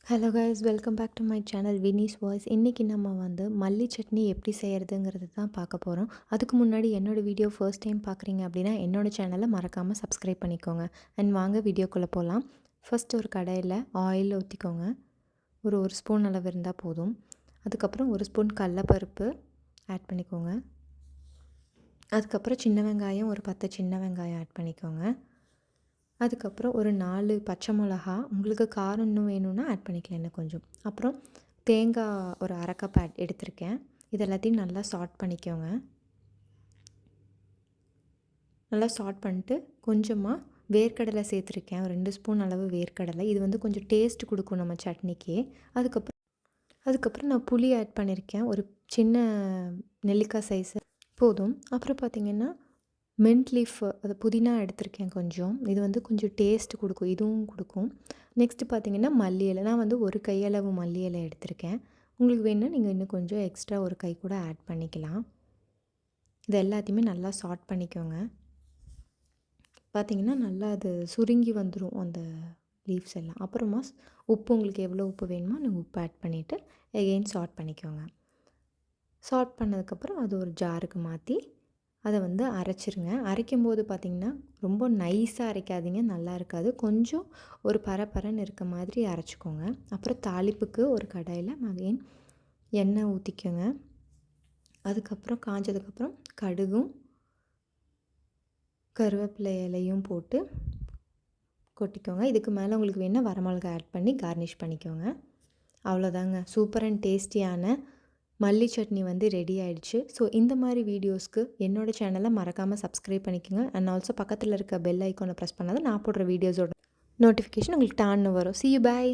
Hello guys, welcome back to my channel Vini's voice. இன்றைக்கி நம்ம மல்லி சட்னி எப்படி செய்கிறதுங்கிறது தான் பார்க்க போகிறோம். அதுக்கு முன்னாடி என்னோடய வீடியோ ஃபர்ஸ்ட் டைம் பார்க்குறீங்க அப்படின்னா என்னோடய சேனலை மறக்காமல் சப்ஸ்கிரைப் பண்ணிக்கோங்க. அண்ட் வாங்க வீடியோக்குள்ளே போகலாம். ஃபஸ்ட் ஒரு கடாயில் ஆயில் ஊற்றிக்கோங்க. ஒரு ஸ்பூன் அளவு இருந்தால் போதும். அதுக்கப்புறம் ஒரு ஸ்பூன் கடலப்பருப்பு ஆட் பண்ணிக்கோங்க. அதுக்கப்புறம் சின்ன வெங்காயம், ஒரு 10 சின்ன வெங்காயம் ஆட் பண்ணிக்கோங்க. அதுக்கப்புறம் ஒரு 4 பச்சை மிளகா, உங்களுக்கு காரம் இன்னும் வேணும்னா ஆட் பண்ணிக்கலாம் இன்னும் கொஞ்சம். அப்புறம் தேங்காய் ஒரு அரை கப் எடுத்திருக்கேன். இது எல்லாத்தையும் நல்லா சாட் பண்ணிக்கோங்க. நல்லா சாட் பண்ணிட்டு கொஞ்சமாக வேர்க்கடலை சேர்த்துருக்கேன். ஒரு 2 ஸ்பூன் அளவு வேர்க்கடலை. இது கொஞ்சம் டேஸ்ட் கொடுக்கும் நம்ம சட்னிக்கு. அதுக்கப்புறம் நான் புளி ஆட் பண்ணியிருக்கேன். ஒரு சின்ன நெல்லிக்காய் சைஸு போதும். அப்புறம் பார்த்திங்கன்னா மின்ட் லீஃப், அது புதினா எடுத்திருக்கேன் கொஞ்சம். இது கொஞ்சம் டேஸ்ட் கொடுக்கும், இதுவும் கொடுக்கும். நெக்ஸ்ட்டு பார்த்திங்கன்னா மல்லி இலை. நான் ஒரு கையளவு மல்லி இலை எடுத்திருக்கேன். உங்களுக்கு வேணும்னா நீங்கள் இன்னும் கொஞ்சம் எக்ஸ்ட்ரா ஒரு கை கூட ஆட் பண்ணிக்கலாம். இது எல்லாத்தையுமே நல்லா சாட் பண்ணிக்கோங்க. பார்த்திங்கன்னா நல்லா அது சுருங்கி வந்துடும் அந்த லீவ்ஸ் எல்லாம். அப்புறமா உப்பு, உங்களுக்கு எவ்வளோ உப்பு வேணுமோ நீங்கள் உப்பு ஆட் பண்ணிவிட்டு எகெயின் சாட் பண்ணிக்கோங்க. சாட் பண்ணதுக்கப்புறம் அது ஒரு ஜாருக்கு மாற்றி அதை அரைச்சிருங்க. அரைக்கும்போது பார்த்திங்கன்னா ரொம்ப நைஸாக அரைக்காதீங்க, நல்லா இருக்காது. கொஞ்சம் ஒரு பரபரன்னு இருக்க மாதிரி அரைச்சிக்கோங்க. அப்புறம் தாளிப்புக்கு ஒரு கடாயில் அகைன் எண்ணெய் ஊற்றிக்கோங்க. அதுக்கப்புறம் காஞ்சதுக்கப்புறம் கடுகும் கருவேப்பிலை இலையும் போட்டு கொட்டிக்கோங்க. இதுக்கு மேலே உங்களுக்கு வேணால் வரமிளகா ஆட் பண்ணி கார்னிஷ் பண்ணிக்கோங்க. அவ்வளோதாங்க, சூப்பர் அண்ட் டேஸ்டியான மல்லி சட்னி ரெடி ஆகிடுச்சு. ஸோ இந்த மாதிரி வீடியோஸ்க்கு என்னோடய சேனலை மறக்காமல் சப்ஸ்கிரைப் பண்ணிக்கோங்க. அண்ட் ஆல்சோ பக்கத்தில் இருக்க பெல் ஐக்கானை ப்ரெஸ் பண்ணால் தான் நான் போடுற வீடியோஸோட நோட்டிஃபிகேஷன் உங்களுக்கு டான்னு வரும். See you, bye.